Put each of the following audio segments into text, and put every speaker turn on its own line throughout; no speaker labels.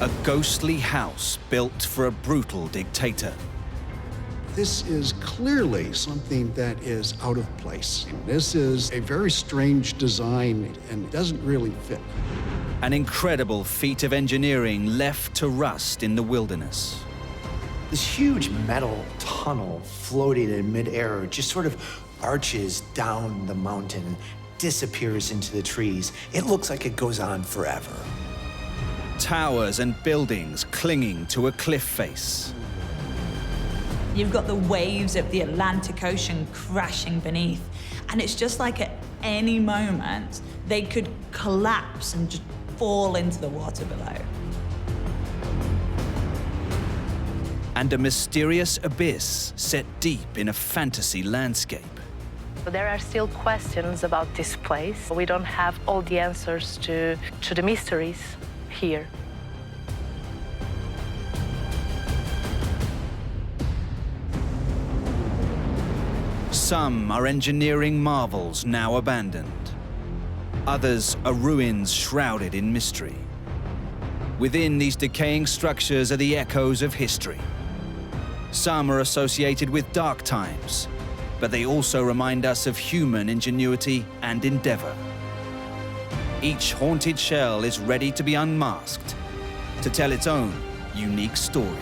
A ghostly house built for a brutal dictator.
This is clearly something that is out of place. This is a very strange design and doesn't really fit.
An incredible feat of engineering left to rust in the wilderness.
This huge metal tunnel floating in midair just sort of arches down the mountain, disappears into the trees. It looks like it goes on forever.
Towers and buildings clinging to a cliff face.
You've got the waves of the Atlantic Ocean crashing beneath, and it's just like at any moment, they could collapse and just fall into the water below.
And a mysterious abyss set deep in a fantasy landscape.
There are still questions about this place. We don't have all the answers to the mysteries here.
Some are engineering marvels now abandoned. Others are ruins shrouded in mystery. Within these decaying structures are the echoes of history. Some are associated with dark times, but they also remind us of human ingenuity and endeavor. Each haunted shell is ready to be unmasked, to tell its own unique story.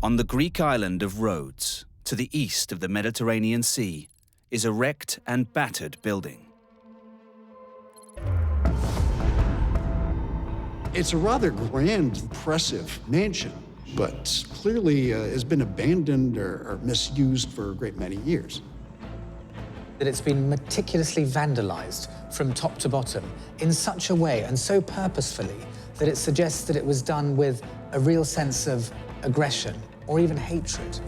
On the Greek island of Rhodes, to the east of the Mediterranean Sea, is a wrecked and battered building.
It's a rather grand, impressive mansion, but clearly has been abandoned or misused for a great many years.
That it's been meticulously vandalized from top to bottom in such a way and so purposefully that it suggests that it was done with a real sense of aggression or even hatred.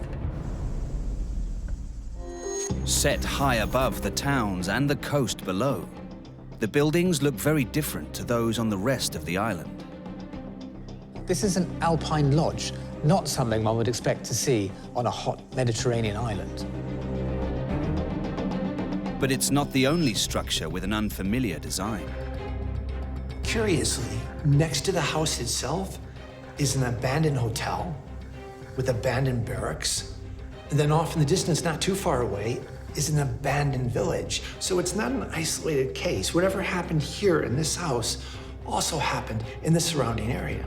Set high above the towns and the coast below, the buildings look very different to those on the rest of the island.
This is an alpine lodge, not something one would expect to see on a hot Mediterranean island.
But it's not the only structure with an unfamiliar design.
Curiously, next to the house itself is an abandoned hotel with abandoned barracks. And then off in the distance, not too far away, is an abandoned village. So it's not an isolated case. Whatever happened here in this house also happened in the surrounding area.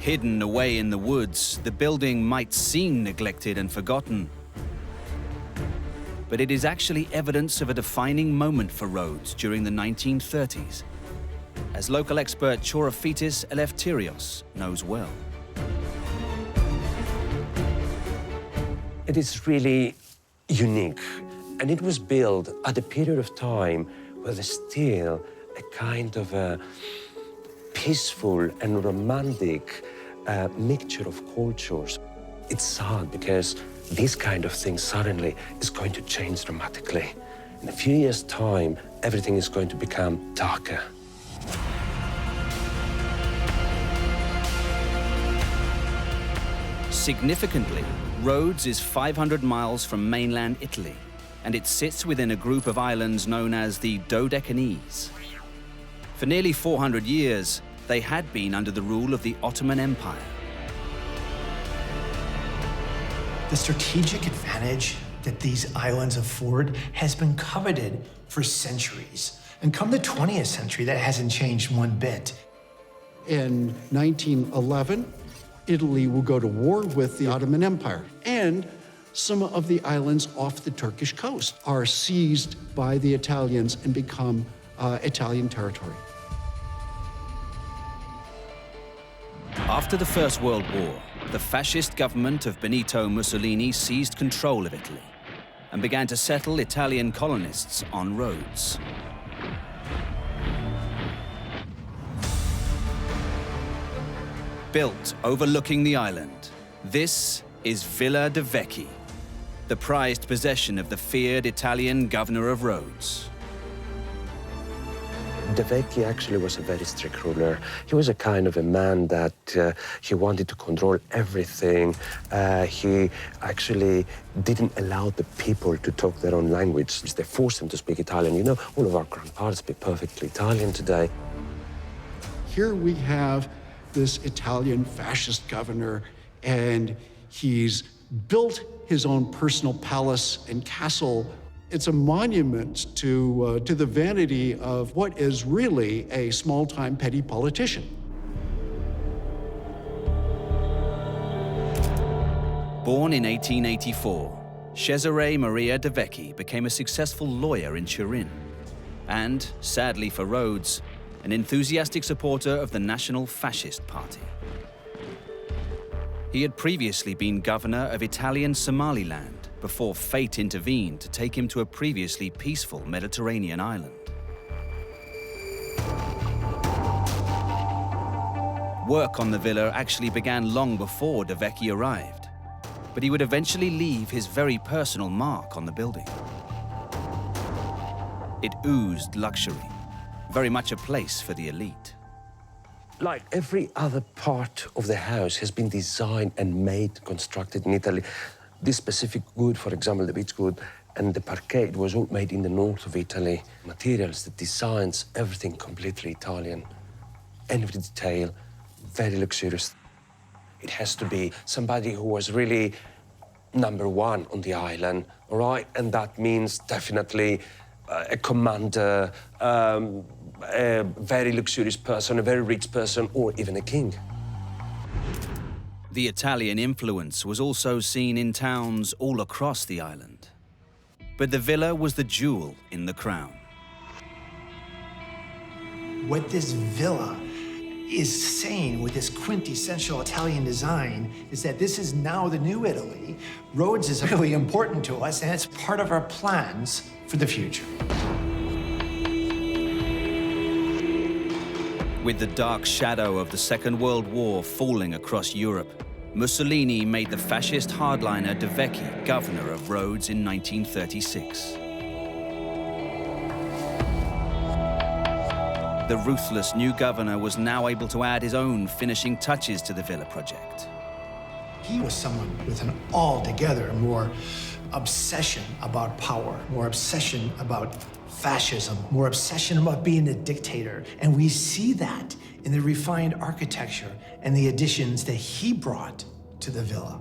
Hidden away in the woods, the building might seem neglected and forgotten. But it is actually evidence of a defining moment for Rhodes during the 1930s, as local expert Choraphitis Eleftherios knows well.
It is really unique, and it was built at a period of time where there's still a kind of a peaceful and romantic mixture of cultures. It's sad because this kind of thing suddenly is going to change dramatically. In a few years' time, everything is going to become darker.
Significantly, Rhodes is 500 miles from mainland Italy, and it sits within a group of islands known as the Dodecanese. For nearly 400 years, they had been under the rule of the Ottoman Empire.
The strategic advantage that these islands afford has been coveted for centuries. And come the 20th century, that hasn't changed one bit.
In 1911, Italy will go to war with the Ottoman Empire, and some of the islands off the Turkish coast are seized by the Italians and become Italian territory.
After the First World War, the fascist government of Benito Mussolini seized control of Italy and began to settle Italian colonists on Rhodes. Built overlooking the island, this is Villa de Vecchi, the prized possession of the feared Italian governor of Rhodes.
Decaying actually was a very strict ruler. He was a kind of a man that he wanted to control everything. He actually didn't allow the people to talk their own language. They forced them to speak Italian. You know, all of our grandparents speak perfectly Italian today.
Here we have this Italian fascist governor, and he's built his own personal palace and castle. It's a monument to the vanity of what is really a small-time petty politician.
Born in 1884, Cesare Maria Decaying became a successful lawyer in Turin, and, sadly for Rhodes, an enthusiastic supporter of the National Fascist Party. He had previously been governor of Italian Somaliland before fate intervened to take him to a previously peaceful Mediterranean island. Work on the villa actually began long before Decaying arrived, but he would eventually leave his very personal mark on the building. It oozed luxury, very much a place for the elite.
Like every other part of the house has been designed and made, constructed in Italy. This specific wood, for example, the beech wood and the parquet, was all made in the north of Italy. Materials, the designs, everything completely Italian. Every detail, very luxurious. It has to be somebody who was really #1 on the island, all right? And that means definitely a commander, a very luxurious person, a very rich person, or even a king.
The Italian influence was also seen in towns all across the island. But the villa was the jewel in the crown.
What this villa is saying with this quintessential Italian design is that this is now the new Italy. Rhodes is really important to us, and it's part of our plans for the future.
With the dark shadow of the Second World War falling across Europe, Mussolini made the fascist hardliner Decaying governor of Rhodes in 1936. The ruthless new governor was now able to add his own finishing touches to the villa project.
He was someone with an altogether more obsession about power, more obsession about fascism, more obsession about being a dictator. And we see that in the refined architecture and the additions that he brought to the villa.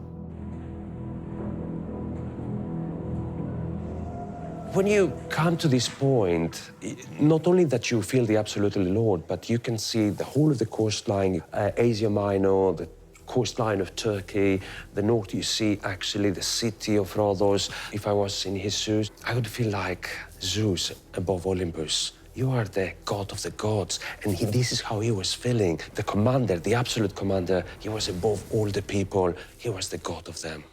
When you come to this point, not only that you feel the absolutely Lord, but you can see the whole of the coastline, Asia Minor, the coastline of Turkey, the north you see actually the city of Rhodes. If I was in his shoes, I would feel like Zeus above Olympus. You are the god of the gods. And this is how he was feeling. The commander, the absolute commander, he was above all the people. He was the god of them.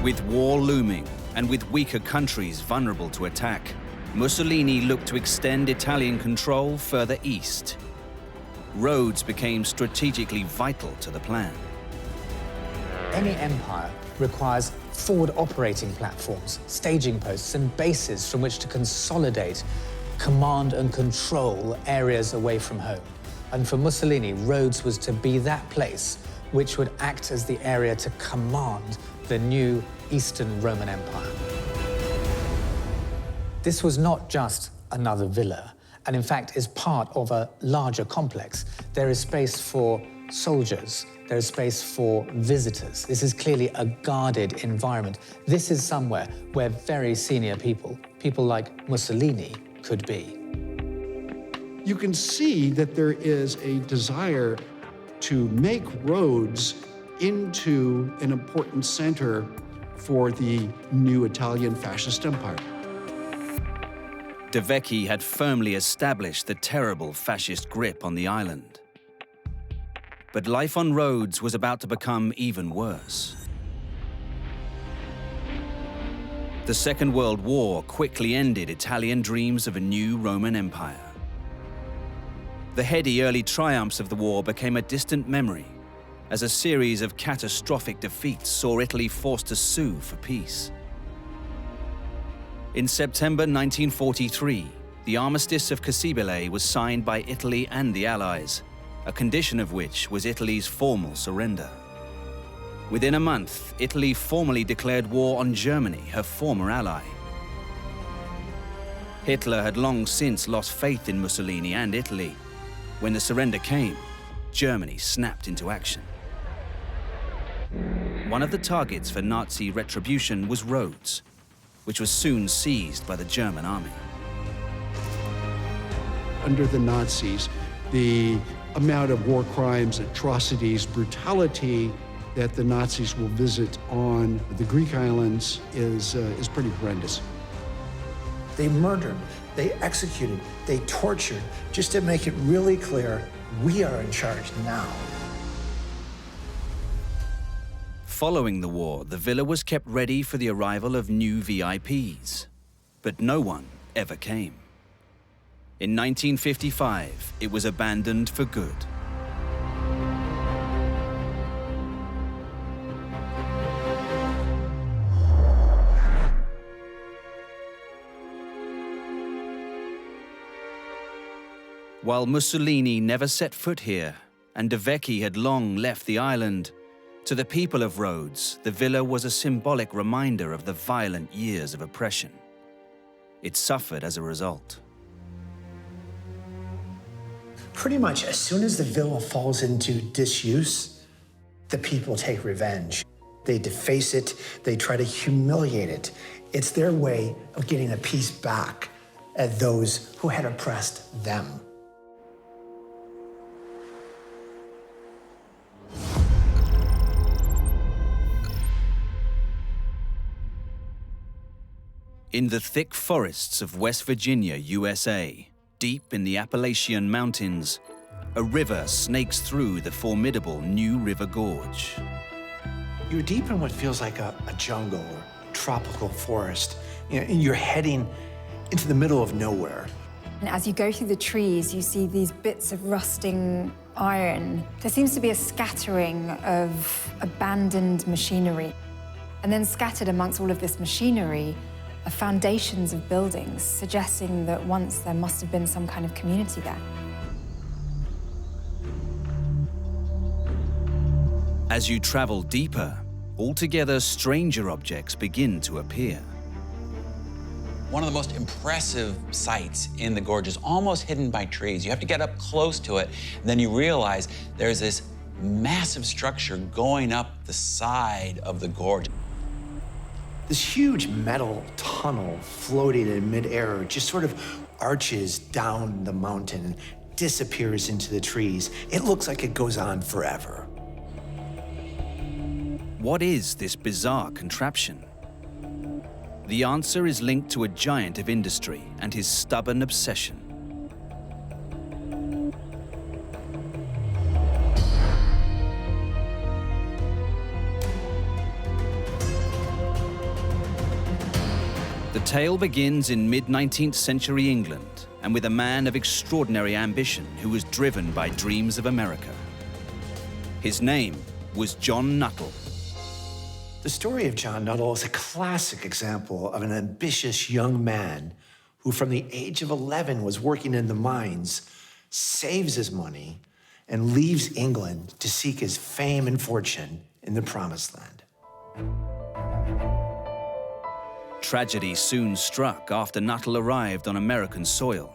With war looming and with weaker countries vulnerable to attack, Mussolini looked to extend Italian control further east. Rhodes became strategically vital to the plan.
Any empire requires forward operating platforms, staging posts, and bases from which to consolidate, command and control areas away from home. And for Mussolini, Rhodes was to be that place which would act as the area to command the new Eastern Roman Empire. This was not just another villa, and in fact is part of a larger complex. There is space for soldiers, there is space for visitors. This is clearly a guarded environment. This is somewhere where very senior people like Mussolini, could be.
You can see that there is a desire to make Rhodes into an important center for the new Italian fascist empire.
Decaying had firmly established the terrible fascist grip on the island. But life on Rhodes was about to become even worse. The Second World War quickly ended Italian dreams of a new Roman Empire. The heady early triumphs of the war became a distant memory, as a series of catastrophic defeats saw Italy forced to sue for peace. In September 1943, the Armistice of Cassibile was signed by Italy and the Allies, a condition of which was Italy's formal surrender. Within a month, Italy formally declared war on Germany, her former ally. Hitler had long since lost faith in Mussolini and Italy. When the surrender came, Germany snapped into action. One of the targets for Nazi retribution was Rhodes, which was soon seized by the German army.
Under the Nazis, the amount of war crimes, atrocities, brutality that the Nazis will visit on the Greek islands is pretty horrendous.
They murdered, they executed, they tortured, just to make it really clear, we are in charge now.
Following the war, the villa was kept ready for the arrival of new VIPs, but no one ever came. In 1955, it was abandoned for good. While Mussolini never set foot here, and De Vecchi had long left the island, to the people of Rhodes, the villa was a symbolic reminder of the violent years of oppression. It suffered as a result.
Pretty much as soon as the villa falls into disuse, the people take revenge. They deface it, they try to humiliate it. It's their way of getting a piece back at those who had oppressed them.
In the thick forests of West Virginia, USA, deep in the Appalachian Mountains, a river snakes through the formidable New River Gorge.
You're deep in what feels like a jungle or tropical forest. And you're heading into the middle of nowhere.
And as you go through the trees, you see these bits of rusting iron. There seems to be a scattering of abandoned machinery. And then scattered amongst all of this machinery are foundations of buildings, suggesting that once there must have been some kind of community there.
As you travel deeper, altogether stranger objects begin to appear.
One of the most impressive sights in the gorge is almost hidden by trees. You have to get up close to it, and then you realize there's this massive structure going up the side of the gorge.
This huge metal tunnel floating in midair just sort of arches down the mountain and disappears into the trees. It looks like it goes on forever.
What is this bizarre contraption? The answer is linked to a giant of industry and his stubborn obsession. The tale begins in mid-19th century England and with a man of extraordinary ambition who was driven by dreams of America. His name was John Nuttall.
The story of John Nuttall is a classic example of an ambitious young man who from the age of 11 was working in the mines, saves his money, and leaves England to seek his fame and fortune in the Promised Land.
Tragedy soon struck after Nuttall arrived on American soil,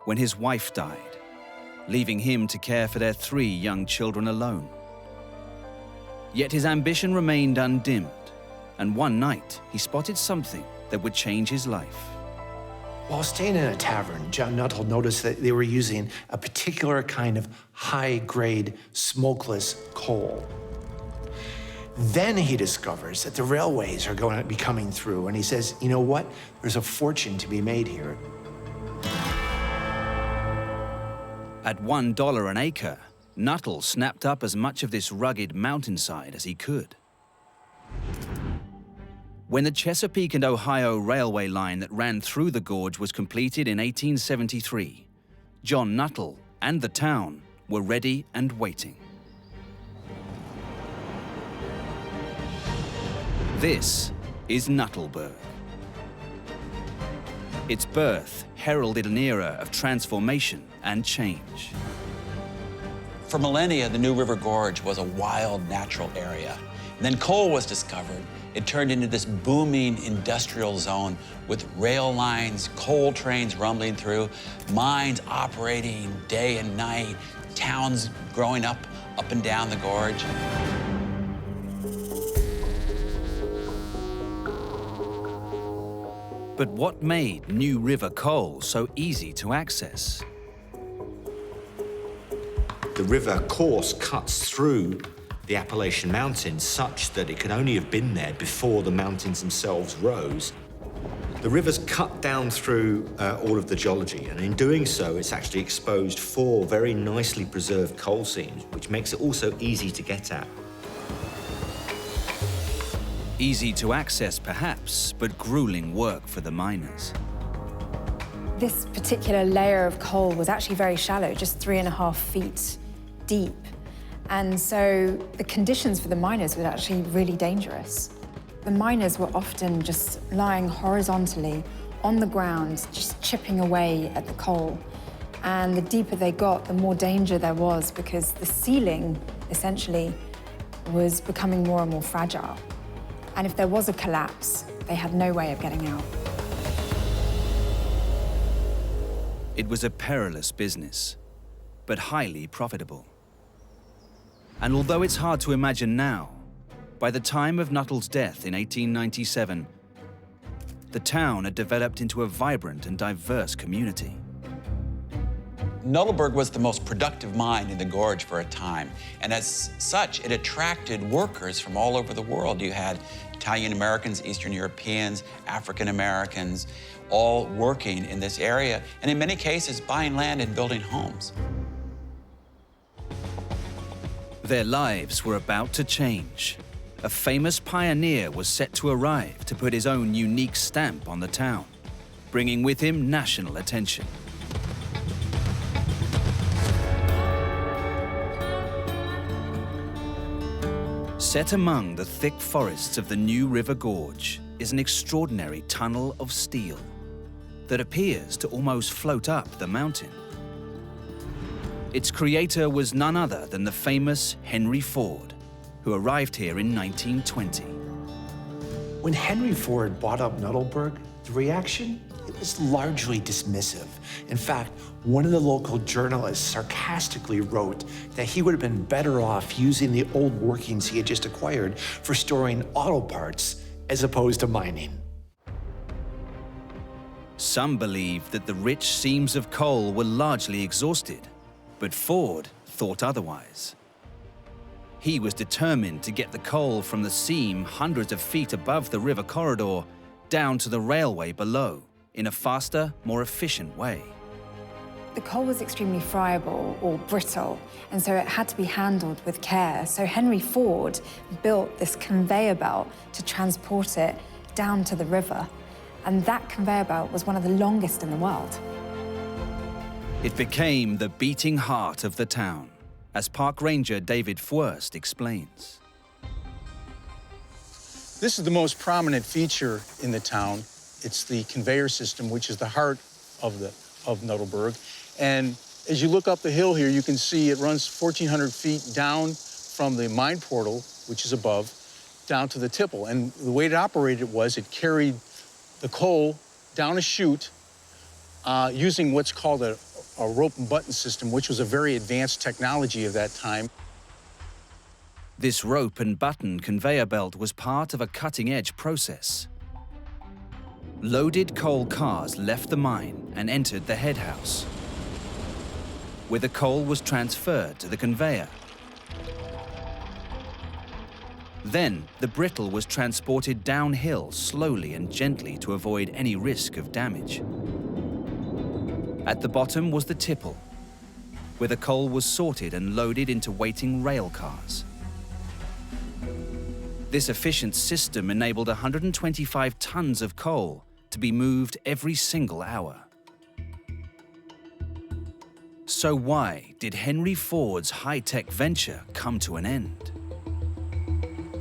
when his wife died, leaving him to care for their 3 young children alone. Yet his ambition remained undimmed, and one night he spotted something that would change his life.
While staying in a tavern, John Nuttall noticed that they were using a particular kind of high-grade smokeless coal. Then he discovers that the railways are going to be coming through, and he says, you know what? There's a fortune to be made here.
At $1 an acre, Nuttall snapped up as much of this rugged mountainside as he could. When the Chesapeake and Ohio railway line that ran through the gorge was completed in 1873, John Nuttall and the town were ready and waiting. This is Nuttleberg. Its birth heralded an era of transformation and change.
For millennia, the New River Gorge was a wild natural area. And then coal was discovered. It turned into this booming industrial zone with rail lines, coal trains rumbling through, mines operating day and night, towns growing up and down the gorge.
But what made New River coal so easy to access?
The river course cuts through the Appalachian Mountains such that it could only have been there before the mountains themselves rose. The river's cut down through all of the geology, and in doing so, it's actually exposed 4 very nicely preserved coal seams, which makes it also easy to get at.
Easy to access, perhaps, but grueling work for the miners.
This particular layer of coal was actually very shallow, just 3.5 feet deep. And so the conditions for the miners were actually really dangerous. The miners were often just lying horizontally on the ground, just chipping away at the coal. And the deeper they got, the more danger there was, because the ceiling, essentially, was becoming more and more fragile. And if there was a collapse, they had no way of getting out.
It was a perilous business, but highly profitable. And although it's hard to imagine now, by the time of Nuttall's death in 1897, the town had developed into a vibrant and diverse community.
Nuttleberg was the most productive mine in the gorge for a time, and as such, it attracted workers from all over the world. You had Italian Americans, Eastern Europeans, African Americans, all working in this area, and in many cases, buying land and building homes.
Their lives were about to change. A famous pioneer was set to arrive to put his own unique stamp on the town, bringing with him national attention. Set among the thick forests of the New River Gorge is an extraordinary tunnel of steel that appears to almost float up the mountain. Its creator was none other than the famous Henry Ford, who arrived here in 1920.
When Henry Ford bought up Nuttleberg, the reaction, it was largely dismissive. In fact, one of the local journalists sarcastically wrote that he would have been better off using the old workings he had just acquired for storing auto parts as opposed to mining.
Some believed that the rich seams of coal were largely exhausted, but Ford thought otherwise. He was determined to get the coal from the seam hundreds of feet above the river corridor down to the railway below in a faster, more efficient way.
The coal was extremely friable or brittle, and so it had to be handled with care. So Henry Ford built this conveyor belt to transport it down to the river. And that conveyor belt was one of the longest in the world.
It became the beating heart of the town, as Park Ranger David Fwurst explains.
This is the most prominent feature in the town. It's the conveyor system, which is the heart of Nuttleberg. And as you look up the hill here, you can see it runs 1,400 feet down from the mine portal, which is above, down to the tipple. And the way it operated was it carried the coal down a chute using what's called a rope and button system, which was a very advanced technology of that time.
This rope and button conveyor belt was part of a cutting-edge process. Loaded coal cars left the mine and entered the head house, where the coal was transferred to the conveyor. Then, the brittle was transported downhill slowly and gently to avoid any risk of damage. At the bottom was the tipple, where the coal was sorted and loaded into waiting rail cars. This efficient system enabled 125 tons of coal to be moved every single hour. So why did Henry Ford's high-tech venture come to an end?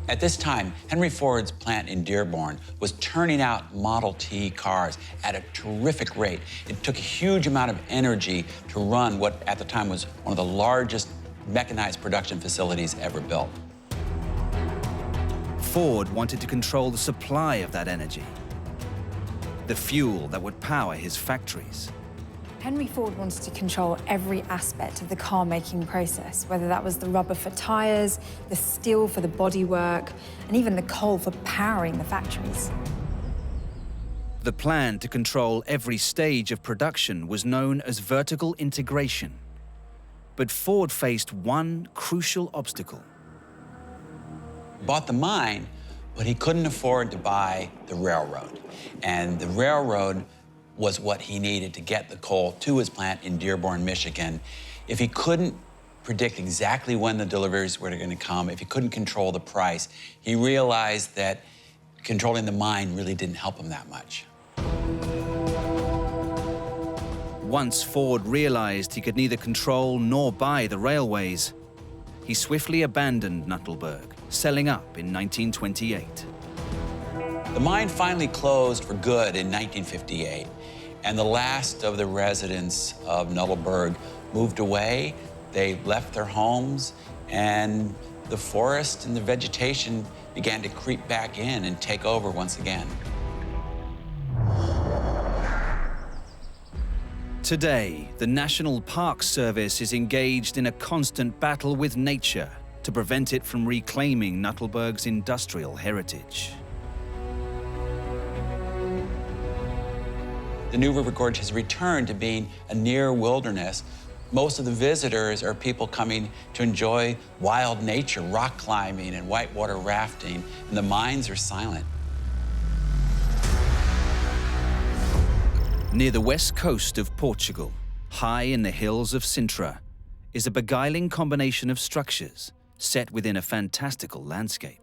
At this time, Henry Ford's plant in Dearborn was turning out Model T cars at a terrific rate. It took a huge amount of energy to run what at the time was one of the largest mechanized production facilities ever built.
Ford wanted to control the supply of that energy, the fuel that would power his factories.
Henry Ford wanted to control every aspect of the car-making process, whether that was the rubber for tires, the steel for the bodywork, and even the coal for powering the factories.
The plan to control every stage of production was known as vertical integration. But Ford faced one crucial obstacle.
Bought the mine, but he couldn't afford to buy the railroad. And the railroad was what he needed to get the coal to his plant in Dearborn, Michigan. If he couldn't predict exactly when the deliveries were going to come, if he couldn't control the price, he realized that controlling the mine really didn't help him that much.
Once Ford realized he could neither control nor buy the railways, he swiftly abandoned Nuttallburg, selling up in 1928.
The mine finally closed for good in 1958, and the last of the residents of Nuttallburg moved away. They left their homes, and the forest and the vegetation began to creep back in and take over once again.
Today, the National Park Service is engaged in a constant battle with nature to prevent it from reclaiming Nuttallburg's industrial heritage.
The New River Gorge has returned to being a near wilderness. Most of the visitors are people coming to enjoy wild nature, rock climbing and whitewater rafting, and the mines are silent.
Near the west coast of Portugal, high in the hills of Sintra, is a beguiling combination of structures set within a fantastical landscape.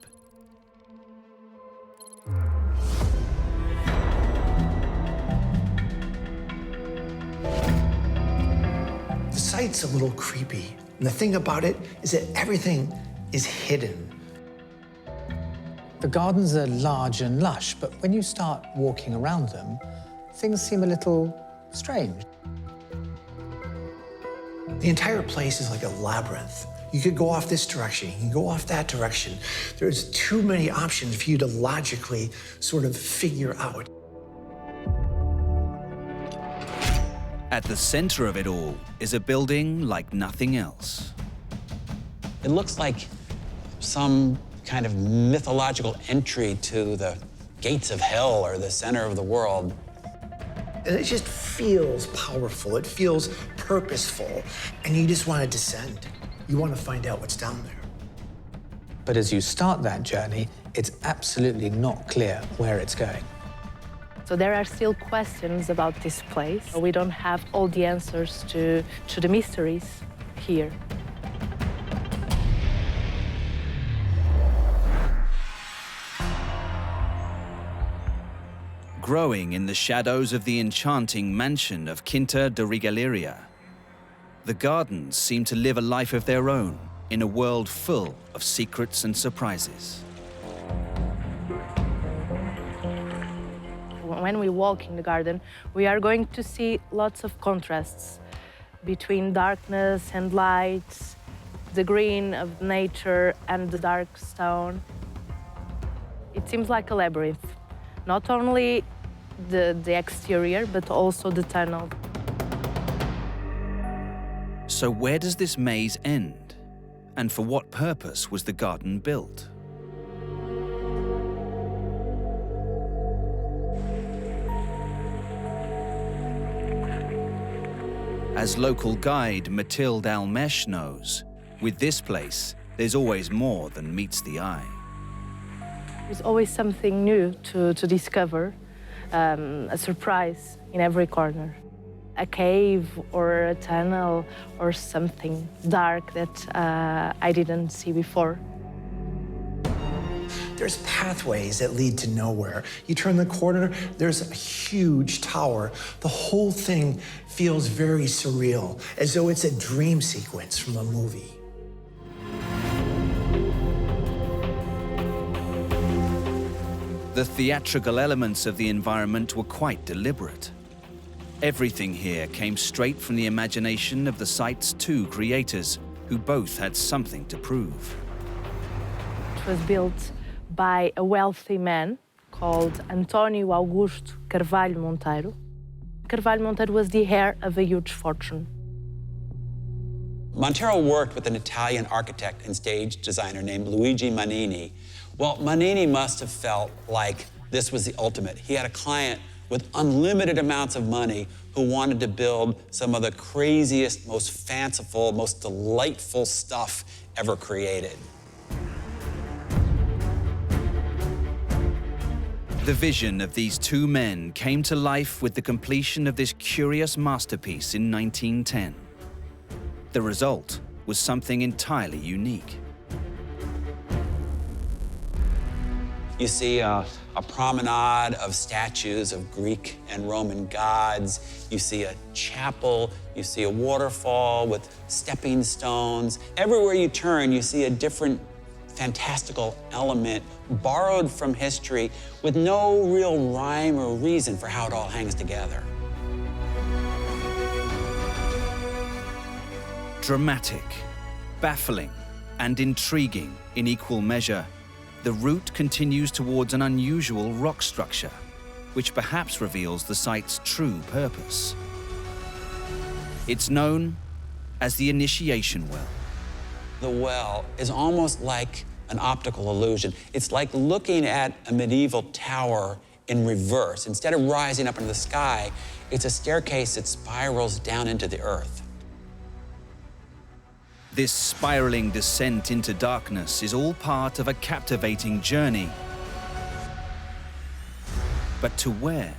The site's a little creepy. And the thing about it is that everything is hidden.
The gardens are large and lush, but when you start walking around them, things seem a little strange.
The entire place is like a labyrinth. You could go off this direction, you can go off that direction. There's too many options for you to logically sort of figure out.
At the center of it all is a building like nothing else.
It looks like some kind of mythological entry to the gates of hell or the center of the world.
And it just feels powerful, it feels purposeful, and you just want to descend. You want to find out what's down there.
But as you start that journey, it's absolutely not clear where it's going.
So there are still questions about this place. We don't have all the answers to the mysteries here.
Growing in the shadows of the enchanting mansion of Quinta de Regaleria, the gardens seem to live a life of their own in a world full of secrets and surprises.
When we walk in the garden, we are going to see lots of contrasts between darkness and light, the green of nature and the dark stone. It seems like a labyrinth, not only the exterior, but also the tunnel.
So where does this maze end? And for what purpose was the garden built? As local guide Mathilde Almesh knows, with this place, there's always more than meets the eye.
There's always something new to discover, a surprise in every corner. A cave or a tunnel or something dark that I didn't see before.
there's pathways that lead to nowhere. You turn the corner, there's a huge tower. The whole thing feels very surreal, as though it's a dream sequence from a movie.
The theatrical elements of the environment were quite deliberate. Everything here came straight from the imagination of the site's two creators, who both had something to prove.
It was built by a wealthy man called António Augusto Carvalho Monteiro. Carvalho Monteiro was the heir of a huge fortune.
Monteiro worked with an Italian architect and stage designer named Luigi Manini. Well, Manini must have felt like this was the ultimate. He had a client with unlimited amounts of money who wanted to build some of the craziest, most fanciful, most delightful stuff ever created.
The vision of these two men came to life with the completion of this curious masterpiece in 1910. The result was something entirely unique.
You see a promenade of statues of Greek and Roman gods. You see a chapel. You see a waterfall with stepping stones. Everywhere you turn, you see a different fantastical element borrowed from history with no real rhyme or reason for how it all hangs together.
Dramatic, baffling, and intriguing in equal measure, the route continues towards an unusual rock structure, which perhaps reveals the site's true purpose. It's known as the Initiation Well.
The well is almost like an optical illusion. It's like looking at a medieval tower in reverse. Instead of rising up into the sky, it's a staircase that spirals down into the earth.
This spiraling descent into darkness is all part of a captivating journey. But to where?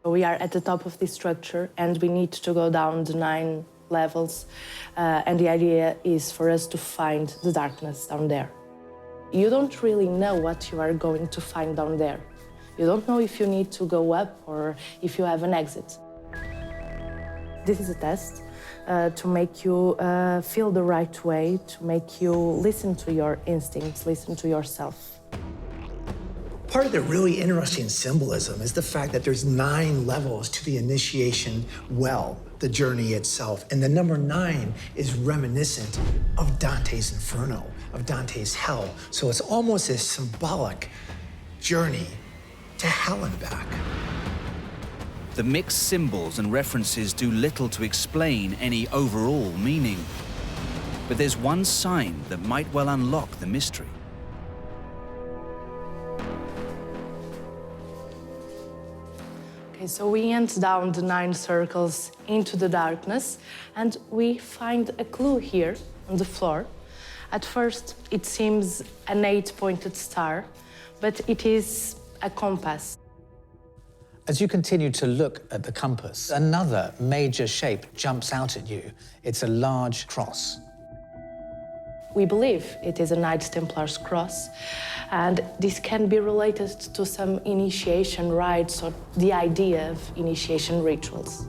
We are at the top of this structure and we need to go down the 9 levels. And the idea is for us to find the darkness down there. You don't really know what you are going to find down there. You don't know if you need to go up or if you have an exit. This is a test to make you feel the right way, to make you listen to your instincts, listen to yourself.
Part of the really interesting symbolism is the fact that there's 9 levels to the initiation well, the journey itself. And the number 9 is reminiscent of Dante's Inferno, of Dante's Hell. So it's almost a symbolic journey to hell and back.
The mixed symbols and references do little to explain any overall meaning. But there's one sign that might well unlock the mystery.
Okay, so we enter down the 9 circles into the darkness, and we find a clue here on the floor. At first, it seems an 8-pointed star, but it is a compass.
As you continue to look at the compass, another major shape jumps out at you. It's a large cross.
We believe it is a Knights Templar's cross, and this can be related to some initiation rites or the idea of initiation rituals.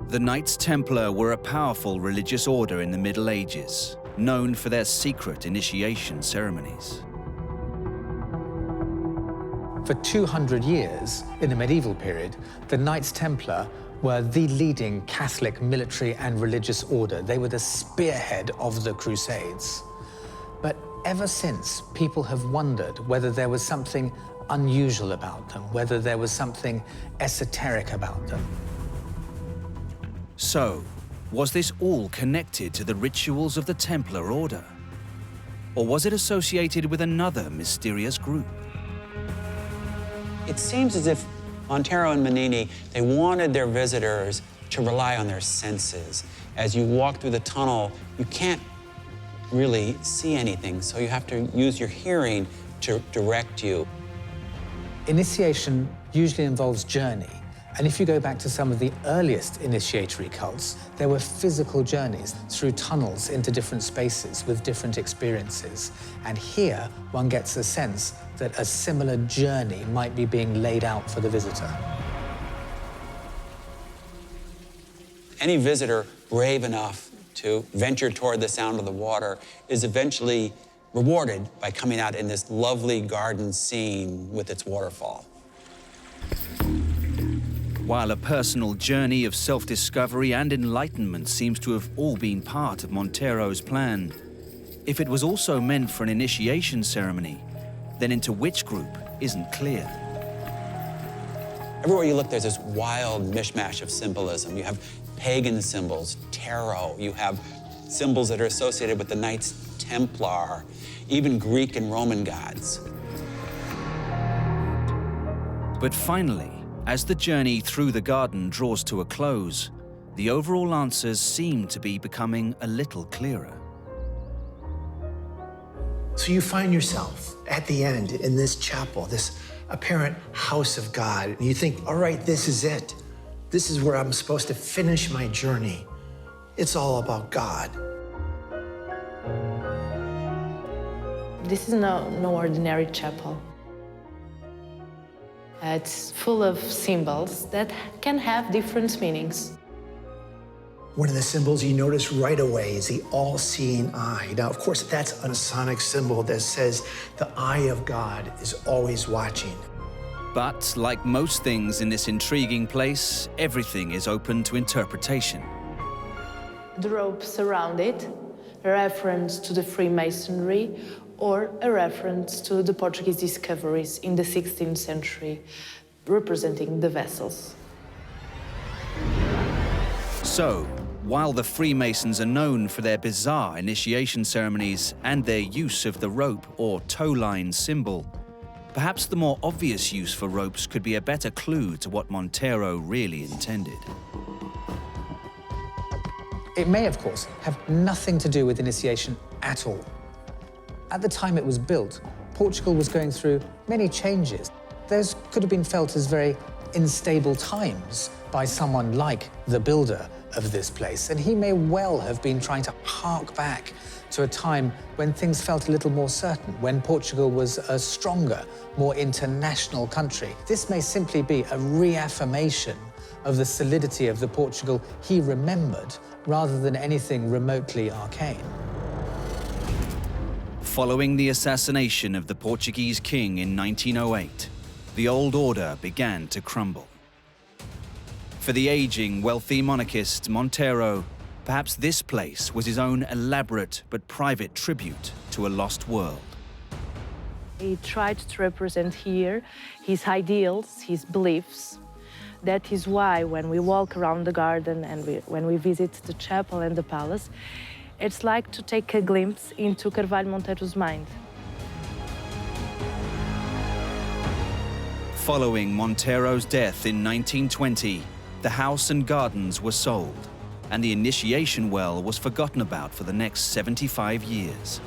The Knights Templar were a powerful religious order in the Middle Ages, known for their secret initiation ceremonies.
For 200 years, in the medieval period, the Knights Templar were the leading Catholic military and religious order. They were the spearhead of the Crusades. But ever since, people have wondered whether there was something unusual about them, whether there was something esoteric about them.
So, was this all connected to the rituals of the Templar Order? Or was it associated with another mysterious group?
It seems as if Monteiro and Manini, they wanted their visitors to rely on their senses. As you walk through the tunnel, you can't really see anything, so you have to use your hearing to direct you.
Initiation usually involves journey, And if you go back to some of the earliest initiatory cults, there were physical journeys through tunnels into different spaces with different experiences. And here, one gets a sense that a similar journey might be being laid out for the visitor.
Any visitor brave enough to venture toward the sound of the water is eventually rewarded by coming out in this lovely garden scene with its waterfall.
While a personal journey of self-discovery and enlightenment seems to have all been part of Montero's plan, if it was also meant for an initiation ceremony, then into which group isn't clear.
Everywhere you look, there's this wild mishmash of symbolism. You have pagan symbols, tarot, you have symbols that are associated with the Knights Templar, even Greek and Roman gods.
But finally, as the journey through the garden draws to a close, the overall answers seem to be becoming a little clearer.
So you find yourself at the end in this chapel, this apparent house of God, and you think, all right, this is it. This is where I'm supposed to finish my journey. It's all about God.
This is no ordinary chapel. It's full of symbols that can have different meanings.
One of the symbols you notice right away is the all-seeing eye. Now, of course, that's a Masonic symbol that says the eye of God is always watching.
But like most things in this intriguing place, everything is open to interpretation.
The ropes around it, a reference to the Freemasonry, or a reference to the Portuguese discoveries in the 16th century, representing the vessels.
So, while the Freemasons are known for their bizarre initiation ceremonies and their use of the rope or tow line symbol, perhaps the more obvious use for ropes could be a better clue to what Montero really intended.
It may, of course, have nothing to do with initiation at all. At the time it was built, Portugal was going through many changes. Those could have been felt as very unstable times by someone like the builder of this place, and he may well have been trying to hark back to a time when things felt a little more certain, when Portugal was a stronger, more international country. This may simply be a reaffirmation of the solidity of the Portugal he remembered, rather than anything remotely arcane.
Following the assassination of the Portuguese king in 1908, the old order began to crumble. For the aging, wealthy monarchist Montero, perhaps this place was his own elaborate but private tribute to a lost world.
He tried to represent here his ideals, his beliefs. That is why when we walk around the garden and when we visit the chapel and the palace, it's like to take a glimpse into Carvalho Montero's mind.
Following Montero's death in 1920, the house and gardens were sold, and the initiation well was forgotten about for the next 75 years.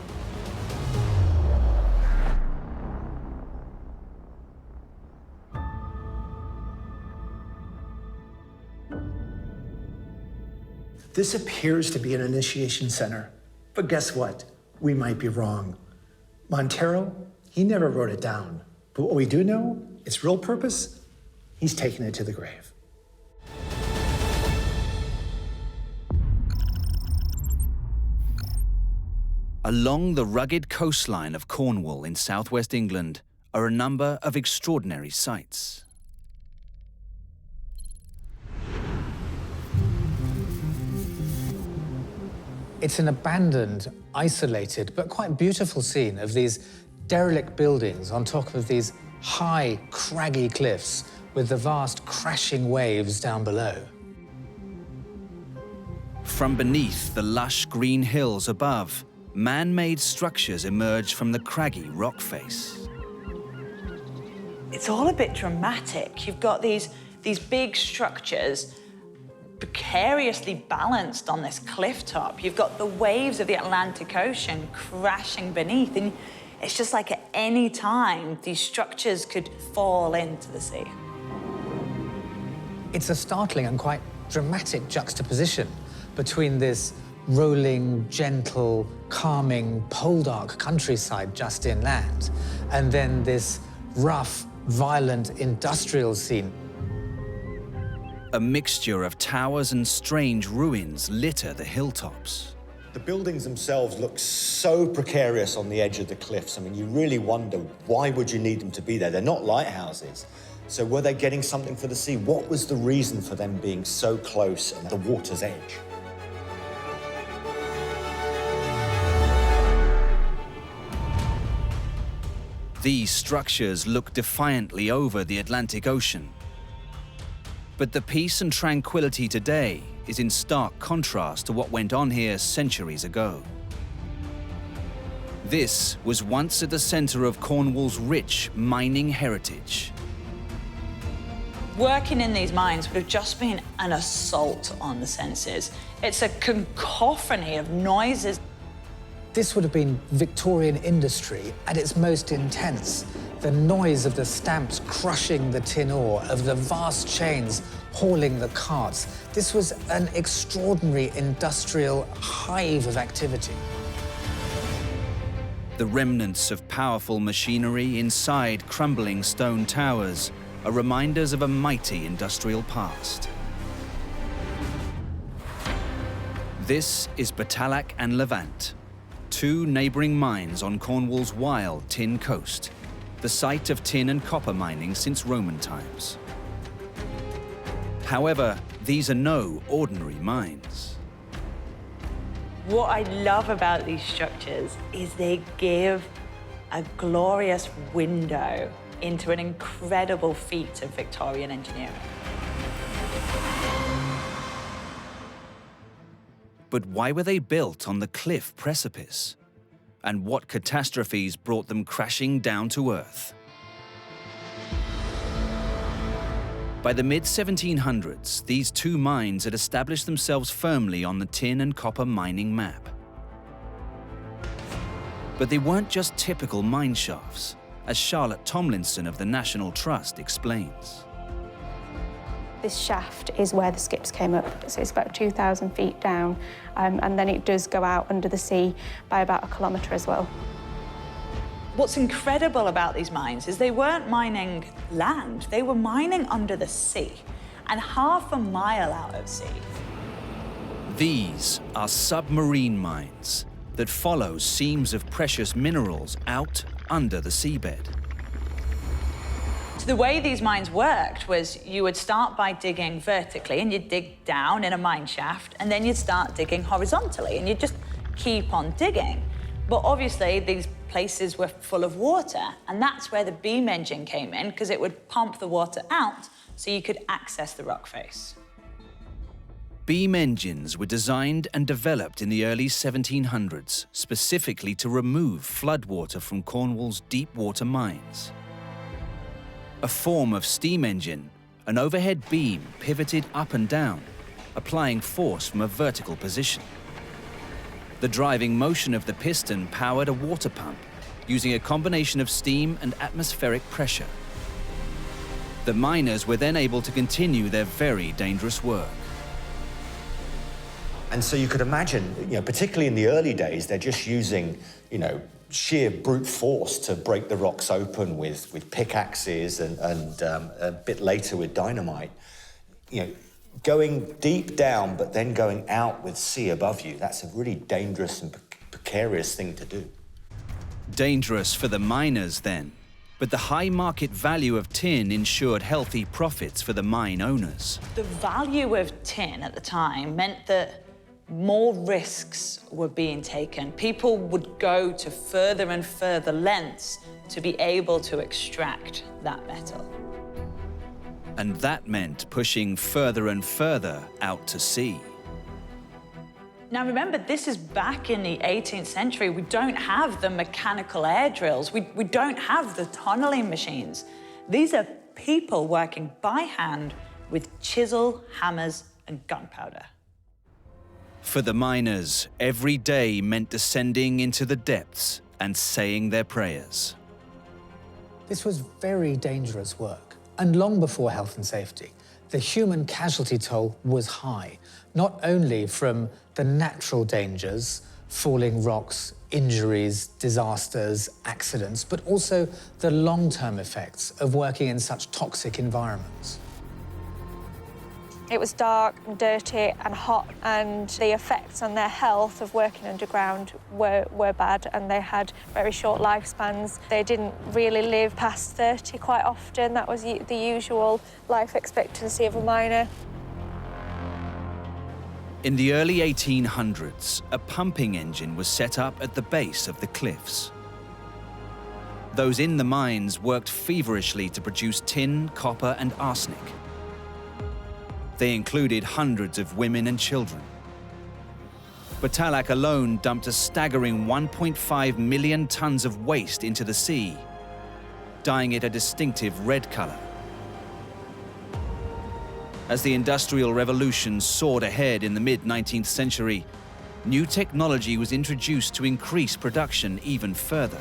This appears to be an initiation center, but guess what? We might be wrong. Montero, he never wrote it down. But what we do know, its real purpose, he's taken it to the grave.
Along the rugged coastline of Cornwall in southwest England are a number of extraordinary sights.
It's an abandoned, isolated, but quite beautiful scene of these derelict buildings on top of these high, craggy cliffs with the vast crashing waves down below.
From beneath the lush green hills above, man-made structures emerge from the craggy rock face.
It's all a bit dramatic. You've got these big structures precariously balanced on this cliff top. You've got the waves of the Atlantic Ocean crashing beneath, and it's just like at any time these structures could fall into the sea.
It's a startling and quite dramatic juxtaposition between this rolling, gentle, calming, poledark countryside just inland, and then this rough, violent industrial scene.
A mixture of towers and strange ruins litter the hilltops.
The buildings themselves look so precarious on the edge of the cliffs. I mean, you really wonder, why would you need them to be there? They're not lighthouses. So were they getting something for the sea? What was the reason for them being so close at the water's edge?
These structures look defiantly over the Atlantic Ocean. But the peace and tranquility today is in stark contrast to what went on here centuries ago. This was once at the center of Cornwall's rich mining heritage.
Working in these mines would have just been an assault on the senses. It's a cacophony of noises.
This would have been Victorian industry at its most intense. The noise of the stamps crushing the tin ore, of the vast chains hauling the carts. This was an extraordinary industrial hive of activity.
The remnants of powerful machinery inside crumbling stone towers are reminders of a mighty industrial past. This is Batalak and Levant, two neighboring mines on Cornwall's wild tin coast, the site of tin and copper mining since Roman times. However, these are no ordinary mines.
What I love about these structures is they give a glorious window into an incredible feat of Victorian engineering.
But why were they built on the cliff precipice? And what catastrophes brought them crashing down to earth? By the mid-1700s, these two mines had established themselves firmly on the tin and copper mining map. But they weren't just typical mine shafts, as Charlotte Tomlinson of the National Trust explains.
This shaft is where the skips came up, so it's about 2,000 feet down, and then it does go out under the sea by about 1 kilometre as well.
What's incredible about these mines is they weren't mining land, they were mining under the sea, and half a mile out of sea.
These are submarine mines that follow seams of precious minerals out under the seabed.
So the way these mines worked was you would start by digging vertically, and you'd dig down in a mine shaft, and then you'd start digging horizontally, and you'd just keep on digging. But obviously, these places were full of water, and that's where the beam engine came in, because it would pump the water out so you could access the rock face.
Beam engines were designed and developed in the early 1700s, specifically to remove floodwater from Cornwall's deep water mines. A form of steam engine, an overhead beam pivoted up and down, applying force from a vertical position. The driving motion of the piston powered a water pump, using a combination of steam and atmospheric pressure. The miners were then able to continue their very dangerous work.
And so you could imagine, particularly in the early days, they're just using, sheer brute force to break the rocks open with pickaxes and a bit later with dynamite. Going deep down, but then going out with sea above you, that's a really dangerous and precarious thing to do.
Dangerous for the miners then, but the high market value of tin ensured healthy profits for the mine owners.
The value of tin at the time meant that more risks were being taken. People would go to further and further lengths to be able to extract that metal.
And that meant pushing further and further out to sea.
Now remember, this is back in the 18th century. We don't have the mechanical air drills. We don't have the tunneling machines. These are people working by hand with chisel, hammers, and gunpowder.
For the miners, every day meant descending into the depths and saying their prayers.
This was very dangerous work. And long before health and safety, the human casualty toll was high, not only from the natural dangers, falling rocks, injuries, disasters, accidents, but also the long-term effects of working in such toxic environments.
It was dark and dirty and hot, and the effects on their health of working underground were bad, and they had very short lifespans. They didn't really live past 30 quite often. That was the usual life expectancy of a miner.
In the early 1800s, a pumping engine was set up at the base of the cliffs. Those in the mines worked feverishly to produce tin, copper, and arsenic. They included hundreds of women and children. Batalak alone dumped a staggering 1.5 million tons of waste into the sea, dyeing it a distinctive red color. As the Industrial Revolution soared ahead in the mid-19th century, new technology was introduced to increase production even further.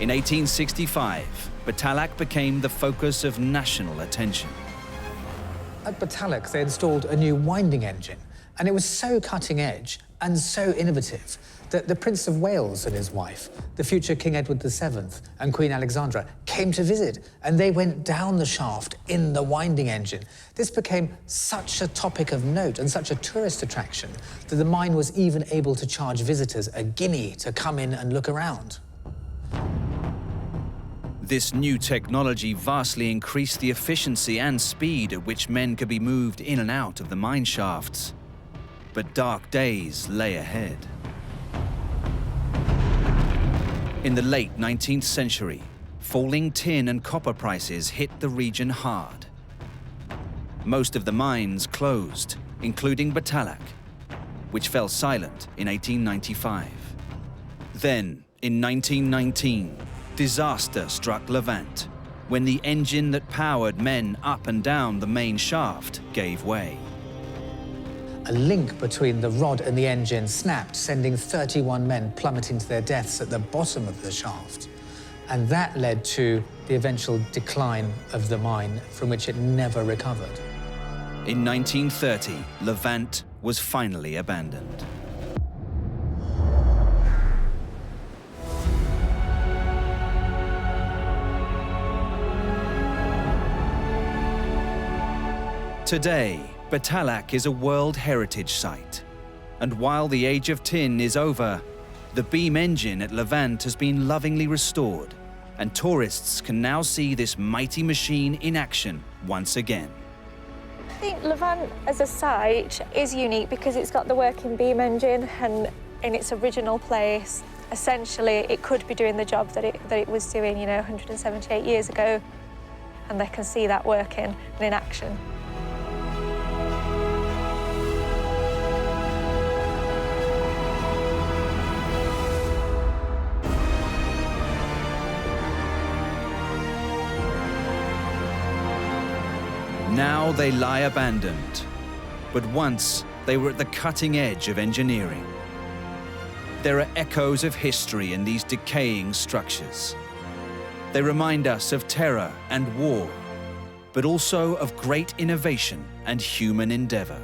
In 1865, Batalak became the focus of national attention.
At Batalak, they installed a new winding engine, and it was so cutting edge and so innovative that the Prince of Wales and his wife, the future King Edward VII and Queen Alexandra, came to visit, and they went down the shaft in the winding engine. This became such a topic of note and such a tourist attraction that the mine was even able to charge visitors a guinea to come in and look around.
This new technology vastly increased the efficiency and speed at which men could be moved in and out of the mine shafts. But dark days lay ahead. In the late 19th century, falling tin and copper prices hit the region hard. Most of the mines closed, including Batalak, which fell silent in 1895. Then, in 1919, disaster struck Levant, when the engine that powered men up and down the main shaft gave way.
A link between the rod and the engine snapped, sending 31 men plummeting to their deaths at the bottom of the shaft. And that led to the eventual decline of the mine, from which it never recovered.
In 1930, Levant was finally abandoned. Today, Batalak is a World Heritage Site. And while the age of tin is over, the beam engine at Levant has been lovingly restored, and tourists can now see this mighty machine in action once again.
I think Levant as a site is unique because it's got the working beam engine, and in its original place, essentially it could be doing the job that it was doing, 178 years ago, and they can see that working and in action.
Now they lie abandoned, but once they were at the cutting edge of engineering. There are echoes of history in these decaying structures. They remind us of terror and war, but also of great innovation and human endeavor.